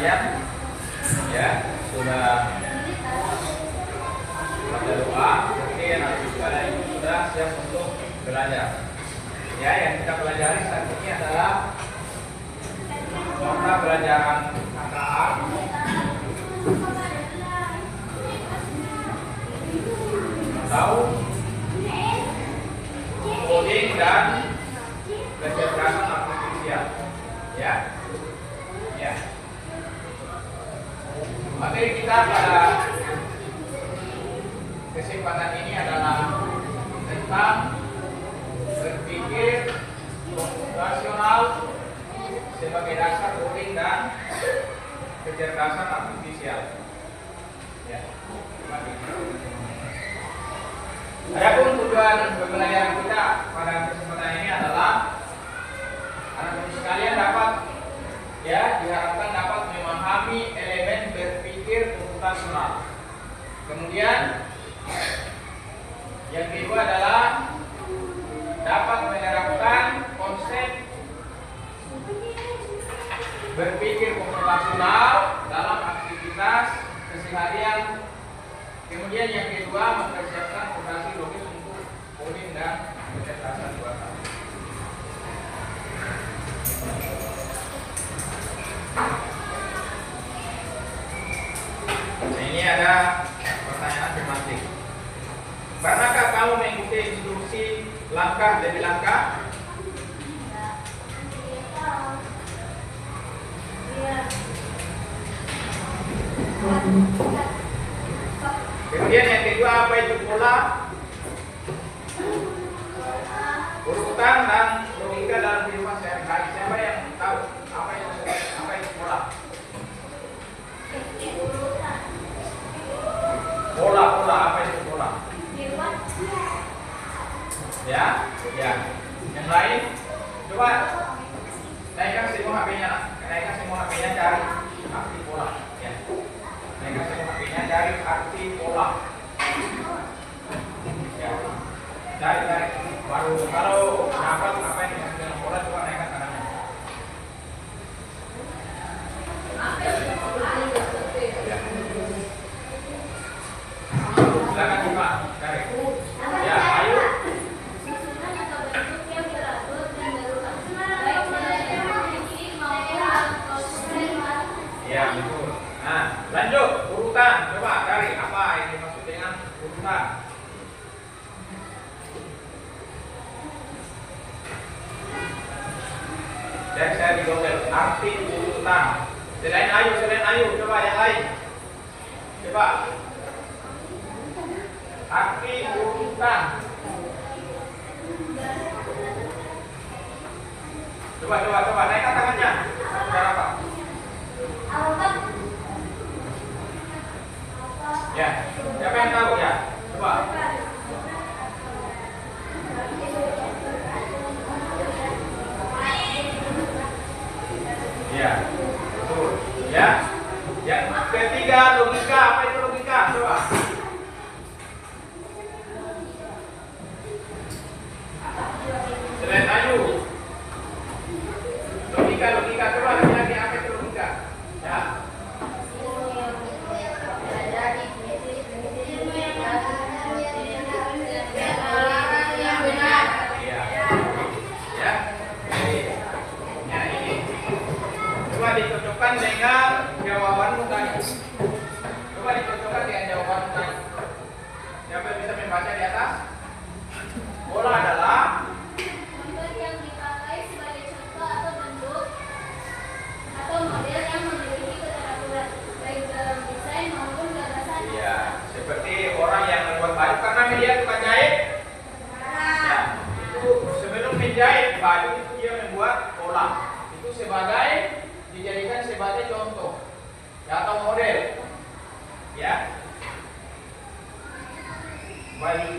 sekalian, ya sudah baca doa, mungkin habis kalian itu sudah siap untuk belajar. Ya, yang kita pelajari saat ini adalah mata pelajaran KKA atau coding dan kecerdasan artifisial. Ya, ya. Materi kita pada kesempatan ini adalah tentang berpikir komputasional sebagai dasar coding dan kecerdasan artifisial. Ya. Adapun tujuan pembelajaran kita pada kesempatan ini adalah anak-anak sekalian dapat, ya, diharapkan dapat memahami elemen berpikir komputasional. Kemudian yang kedua adalah dapat menerapkan konsep berpikir komputasional dalam aktivitas keseharian. Kemudian yang kedua mempersiapkan fondasi logis untuk coding dan kecerdasan buatan. Nah, ini ada pertanyaan tematik. Pernahkah kamu mengikuti instruksi langkah demi langkah? Kemudian yang kedua, apa itu pola, urutan dan logika dalam kehidupan sehari-hari? Siapa yang tahu apa itu pola? Pola, apa itu pola? Ya, ya. Yang lain, coba naikkan semua HP-nya, cari arti pola. Ya. Naikkan semua HP-nya, cari arti pola. Ya. Cari. Baru kalau dapat apa yang dimaksud dengan pola, coba naikkan tangannya. Ya. Silakan coba cari. Ya, ayo. Ya, betul. Nah, lanjut urutan. Coba cari apa yang dimaksud dengan urutan. Dan saya di Google arti urutan. Selain ayu, coba yang lain. Coba arti urutan. Coba naikkan tangannya. Cara apa? Ya, siapa yang tahu ya? Coba. Ya, betul. Ya, yang ketiga logika. Apa itu logika? Coba. Selain ayu. Logika. Coba lagi apa itu logika? Ya. Dicocokkan dengan jawabanmu tadi. Coba dicocokkan dengan jawabanmu tadi. Siapa yang bisa membaca di atas? Pola adalah metode yang dipakai sebagai contoh atau bentuk atau model yang memiliki keteraturan baik dalam desain maupun gagasan. ya, seperti orang yang membuat baju karena dia tukang jahit. Ya, itu sebelum menjahit baju itu dia membuat pola. Itu dijadikan sebagai contoh ya, atau model ya,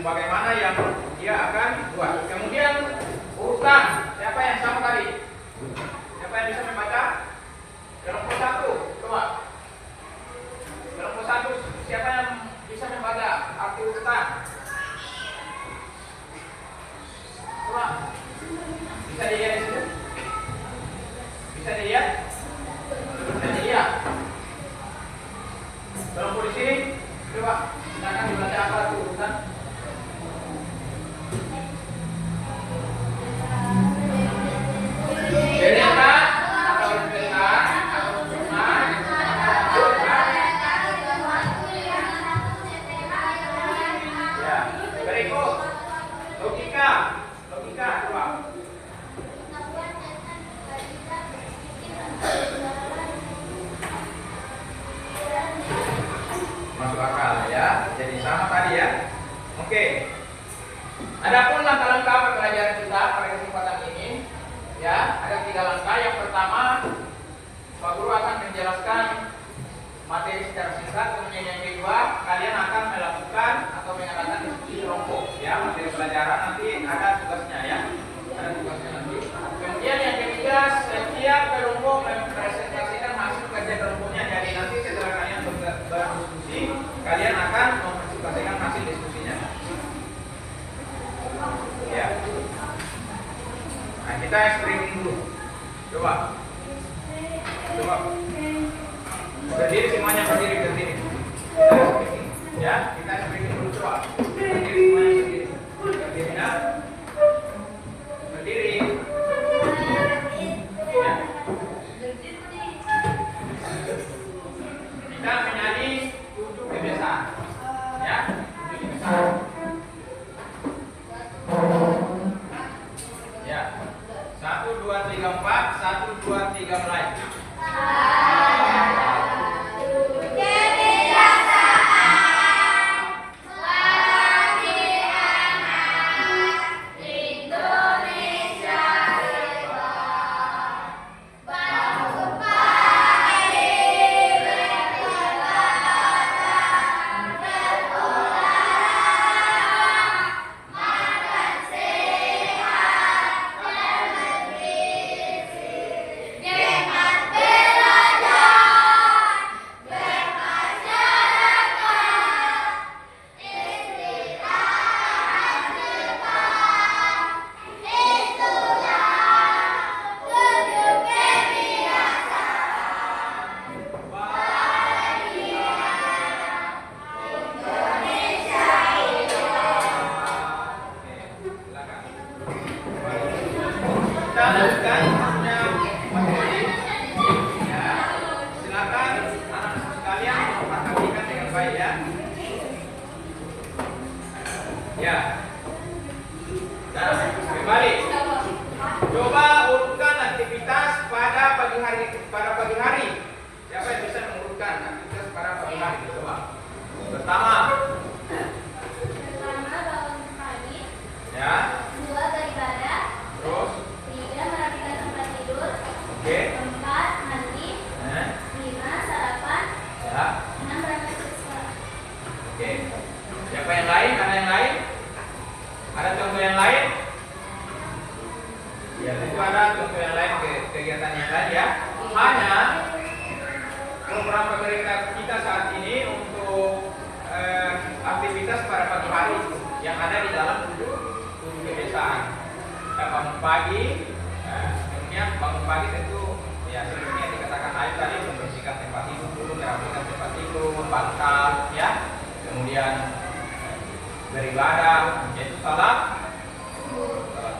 bagaimana yang dia akan buat. Kemudian urutan, siapa yang sama tadi? Siapa yang bisa membaca? Kelompok 1, coba. Kelompok 1, siapa yang bisa membaca arti urutan? Coba. Bisa dilihat di situ? Bisa dilihat? Bisa dilihat? Adapun langkah-langkah pembelajaran kita pada kesempatan ini, ya, ada 3 langkah. Yang pertama, Pak Guru akan menjelaskan materi secara singkat. Kemudian yang kedua, kalian akan melakukan atau mengadakan diskusi kelompok, ya, materi pelajaran nanti ada tugasnya, ya, ada tugasnya nanti. Kemudian yang ketiga, setiap kelompok mempresentasikan hasil kerja kelompoknya. Jadi nanti setelah kalian berdiskusi, kalian akan mempresentasikan hasil diskusinya. Ya. Nah, kita screening dulu. Coba. Berdiri semuanya, berdiri. Kita screening. Ya, kita screening dulu, coba. Berdiri semuanya, berdiri. Berdiri, nah. Berdiri. Ya. Kita menyanyi 7 kebiasaan. Ya, 7 kebiasaan. Ya. 1, 2, 3, 4. 1, 2, 3 mulai. Ya. Nah, kembali. Coba urutkan aktivitas pada pagi hari. Siapa yang bisa mengurutkan aktivitas pada pagi hari? Coba. Pertama, bangun pagi. Ya. 2, beribadah. Terus. 3, merapikan tempat tidur. Oke. 4, mandi. 5, sarapan. Ya. 6, berangkat ke sekolah. Oke. Siapa yang lain? Ada yang lain? Ada contoh yang lain? Ya, itu ada contoh yang lain, kegiatan yang lain, ya. Hanya program pemerintah kita saat ini untuk aktivitas pada pagi hari yang ada di dalam 7 kebiasaan. Ya, bangun pagi, kemudian bangun pagi tentu ya seperti yang dikatakan Ayu tadi, membersihkan tempat tidur dulu, merapikan tempat tidur, bantal, ya. Kemudian beribadah, yaitu salat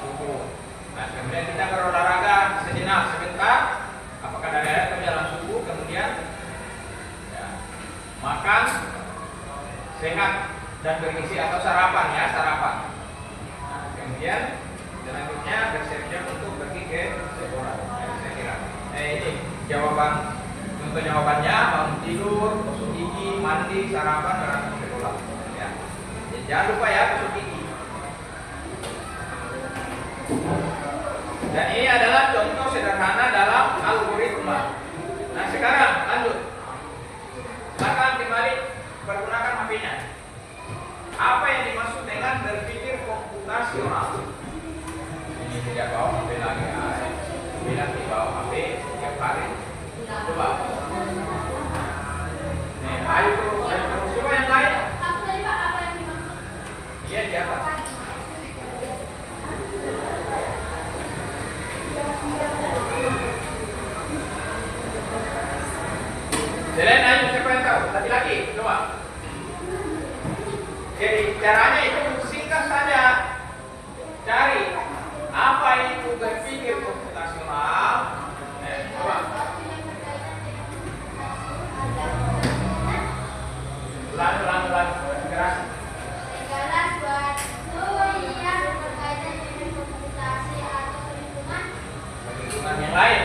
subuh. Nah, kemudian kita berolahraga sebentar, apakah dari atau jalan subuh, kemudian ya, makan sehat dan bergizi atau sarapan, ya, sarapan. Nah, kemudian selanjutnya bersiap-siap untuk pergi ke sekolah, ya, saya kira. Ini contoh jawabannya: bangun tidur, gosok gigi, mandi, sarapan, berangkat ke sekolah. Ya. Jangan lupa ya, gosok gigi. Dan ini adalah contoh sederhana dalam algoritma. Nah, sekarang lanjut. Silakan kembali pergunakan HP-nya. Apa yang dimaksud dengan berpikir komputasional? Ini tidak bawa HP lagi. Bilang di bawa HP setiap hari. Coba. Nih, ayo terus. Coba yang lain. Aku tadi Pak, apa yang dimaksud? Iya, di atas. Selain ayo, siapa yang tahu? Laki-laki, coba. Jadi caranya itu singkat saja. Cari apa itu berpikir komputasional. Coba. Ulang, keras. Segala suatu yang berkaitan dengan komputasi atau perhitungan. Perhitungan yang lain.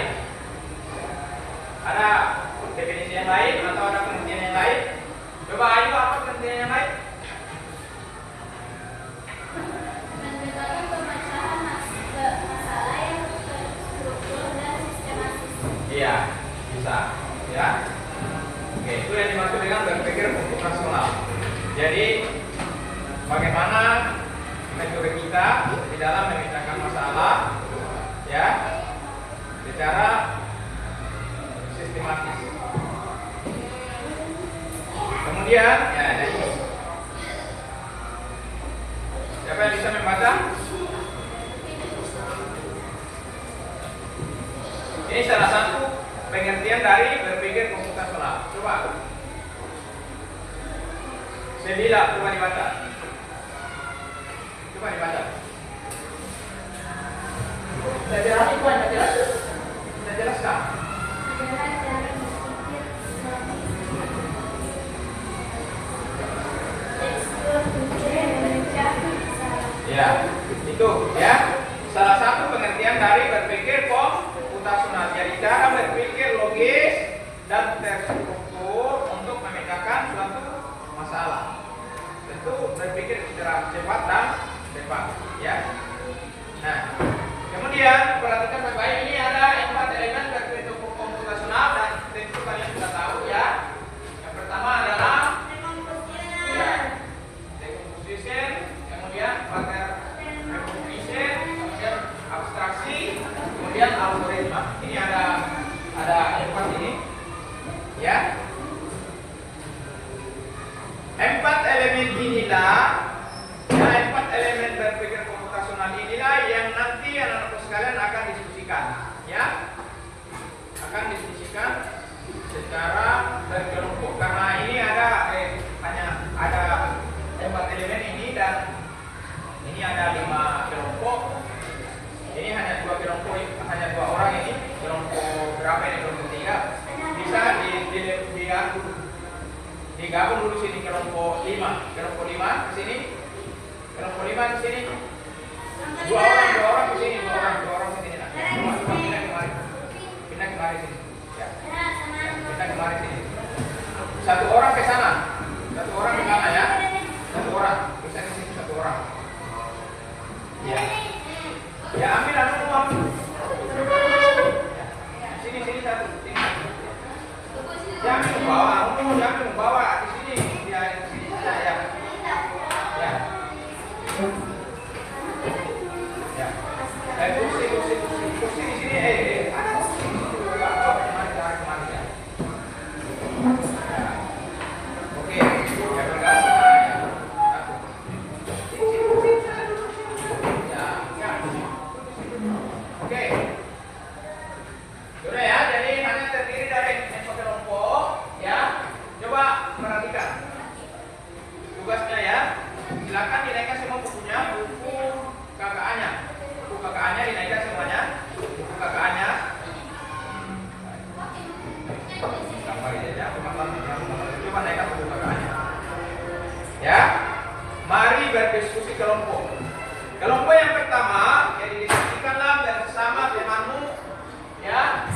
Ada definisi yang lain atau ada pengertian yang lain? Coba ayo, apa pengertian yang lain? kita di dalam memecahkan masalah, ya, secara sistematis. Kemudian, ya, ini. Siapa yang bisa membaca? Ini salah satu pengertian dari berpikir komputasional. Coba. Sebila, coba dibaca. Coba dibaca. Sudah jelas itu, sudah jelas? Sudah jelas kah? Ya, itu ya. Salah satu pengertian dari berpikir komputasional. Jadi cara berpikir logis dan terstruktur untuk memecahkan suatu masalah. Tentu berpikir secara cepat dan cepat, ya. Nah, kemudian perhatikan baik-baik, ini ada 4 elemen berpikir komputasional dan tentu kalian sudah tahu, ya. Yang pertama adalah ya, decomposition, kemudian pattern recognition, kemudian abstraksi, kemudian algoritma. Ini ada 4 ini, ya. 4 elemen inilah, ya, 4 elemen berpikir komputasional inilah yang nanti anak-anak sekalian akan diskusikan, ya, akan diskusikan secara berkelompok karena ini hanya ada 4 elemen ini dan ini ada 5 kelompok. Ini hanya 2 kelompok, hanya 2 orang ini. Kelompok berapa ini? Kelompok 3. Bisa digabung dulu sini kelompok 5. Kelompok 5 ke sini. Kelompok 5 ke sini. 2 orang ke sini, 2 orang ke sini. Nah, coba pindah kemari. Pindah kemari sini. Ya. Pindah kemari sini. 1 orang ke sana. 1 orang ke sana, ya. 1 orang. Bisa ke sini 1 orang. Ya. Ya, ambil semua. Sini 1. Sini. Jangan membawa di sini. Ya, di sini saja, ya. Ya. Ya. Kursi di sini. Ada kursi. Kemari, ya. Oke. Ya, bergantung. Oke. Sudah, ya, jadi hanya terdiri dari 4 kelompok, ya. Coba perhatikan tugasnya, ya. Silakan dinaikkan semua bukunya, buku KKA-nya. Buku KKA-nya dinaikkan semuanya. Buku KKA-nya. Gambar ini aja, coba naikkan buku KKA-nya. Ya. Mari berdiskusi kelompok. Kelompok yang pertama, yang didiskusikanlah bersama temanmu, ya.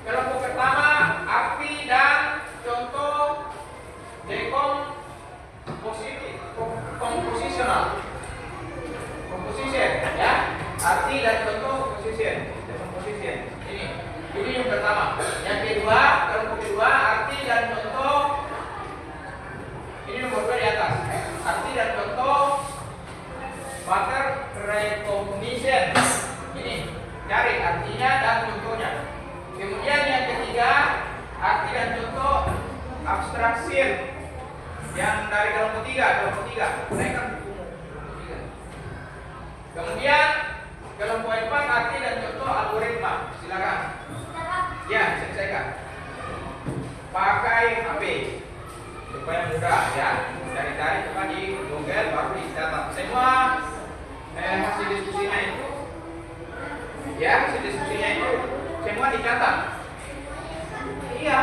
Kelompok pertama, arti dan contoh komposisional. Composition, ya. Arti dan contoh composition. Ini yang pertama. Yang kedua, kelompok kedua, arti dan contoh. Ini nomor 2 di atas. Arti dan contoh pattern recognition. Ini cari artinya dan contohnya. Kemudian yang ketiga, arti dan contoh abstraction. Yang dari kelompok 3. Naikkan bukumu, kelompok 3. Kemudian kelompok 4, arti dan contoh algoritma. Silakan. Ya, selesaikan. Pakai HP supaya mudah, ya. Cari-cari coba di Google baru dicatat. Semua hasil diskusinya itu, ya, hasil diskusinya itu semua dicatat. Iya.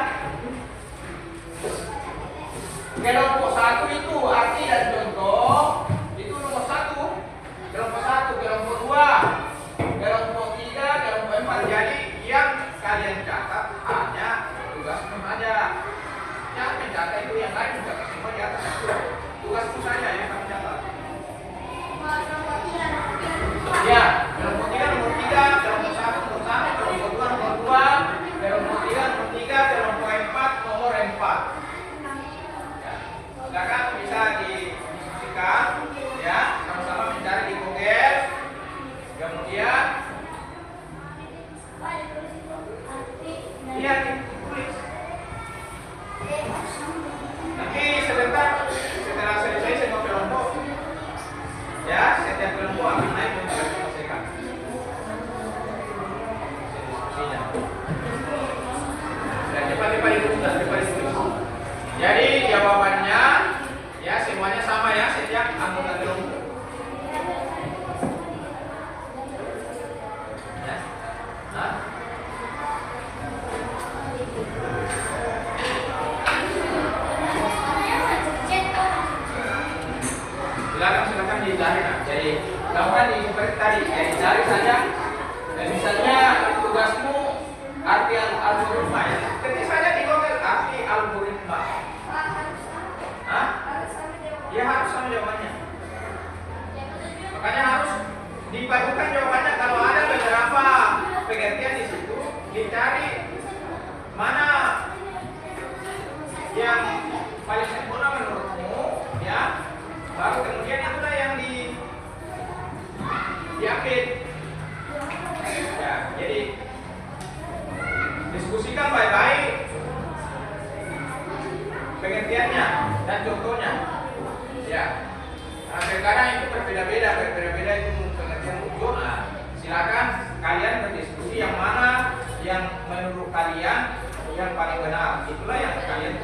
Kelompok 1 itu arti dan contoh itu nomor 1. Kelompok 1, kelompok 2, kelompok 3, kelompok 4. Jadi yang kalian catat hanya tugasmu saja. Jangan mencatat itu yang lain juga semua di atas. Tugasmu saja yang kamu catat. Ya, kelompok 3 nomor 3, kelompok 1 nomor 1, kelompok 2 nomor 2, kelompok 3 nomor 3, kelompok 4 nomor 4. Ya. Silakan bisa didiskusikan setiap kelompok akan naik untuk menyelesaikan diskusinya. Dan cepat-cepat ditulis. Jadi jawabannya ya semuanya sama ya setiap anggota kelompok. Ya. Hah? Silakan dicari. Jadi lakukan di seperti tadi, jadi cari saja. Dan misalnya tugasmu arti algoritma ya. Ketik saja di Google arti algoritma. Hah? Ya harus sama jawabannya. Makanya harus dipadukan jawabannya. Kalau ada beberapa pengertian di situ, dicari mana yang paling sempurna menurutmu, ya. Baru kemudian itulah yang diambil. Ya, jadi diskusikan baik-baik pengertiannya dan contohnya. Ya, nah, sekarang itu berbeda-beda itu pengertian ujuk. Nah, silakan kalian berdiskusi yang mana yang menurut kalian yang paling benar. Itulah yang kalian